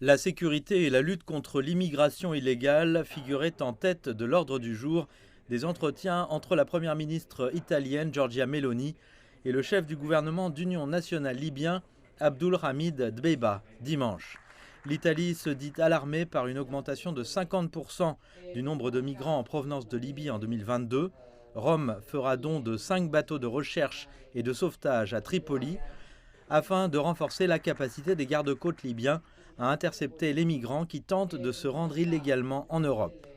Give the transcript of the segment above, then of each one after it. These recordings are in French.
La sécurité et la lutte contre l'immigration illégale figuraient en tête de l'ordre du jour des entretiens entre la première ministre italienne Giorgia Meloni et le chef du gouvernement d'union nationale libyen Abdulhamid Dbeibah dimanche. L'Italie se dit alarmée par une augmentation de 50% du nombre de migrants en provenance de Libye en 2022. Rome fera don de 5 bateaux de recherche et de sauvetage à Tripoli afin de renforcer la capacité des gardes-côtes libyens à intercepter les migrants qui tentent de se rendre illégalement en Europe.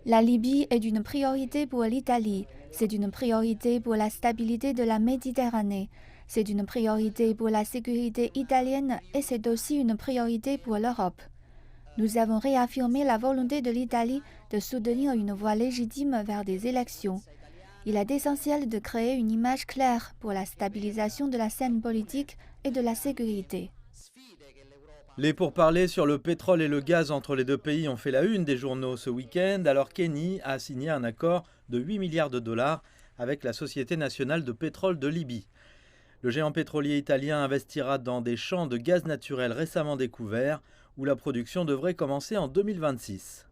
La Libye est une priorité pour l'Italie. C'est une priorité pour la stabilité de la Méditerranée. C'est une priorité pour la sécurité italienne et c'est aussi une priorité pour l'Europe. Nous avons réaffirmé la volonté de l'Italie de soutenir une voie légitime vers des élections. Il est essentiel de créer une image claire pour la stabilisation de la scène politique et de la sécurité. Les pourparlers sur le pétrole et le gaz entre les deux pays ont fait la une des journaux ce week-end, alors qu'Eni a signé un accord de 8 milliards de dollars avec la Société nationale de pétrole de Libye. Le géant pétrolier italien investira dans des champs de gaz naturel récemment découverts, où la production devrait commencer en 2026.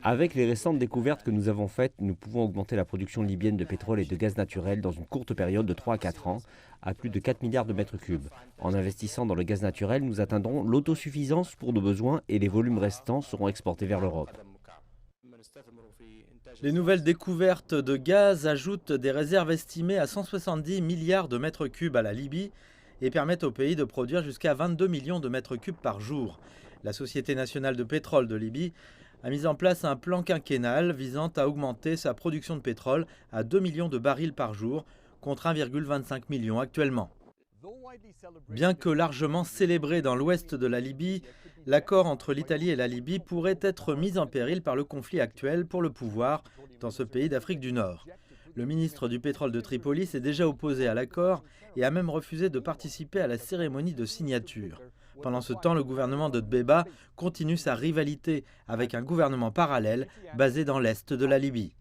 Avec les récentes découvertes que nous avons faites, nous pouvons augmenter la production libyenne de pétrole et de gaz naturel dans une courte période de 3 à 4 ans à plus de 4 milliards de mètres cubes. En investissant dans le gaz naturel, nous atteindrons l'autosuffisance pour nos besoins et les volumes restants seront exportés vers l'Europe. Les nouvelles découvertes de gaz ajoutent des réserves estimées à 170 milliards de mètres cubes à la Libye et permettent au pays de produire jusqu'à 22 millions de mètres cubes par jour. La Société nationale de pétrole de Libye a mis en place un plan quinquennal visant à augmenter sa production de pétrole à 2 millions de barils par jour contre 1,25 million actuellement. Bien que largement célébré dans l'ouest de la Libye, l'accord entre l'Italie et la Libye pourrait être mis en péril par le conflit actuel pour le pouvoir dans ce pays d'Afrique du Nord. Le ministre du pétrole de Tripoli s'est déjà opposé à l'accord et a même refusé de participer à la cérémonie de signature. Pendant ce temps, le gouvernement de Dbeibah continue sa rivalité avec un gouvernement parallèle basé dans l'est de la Libye.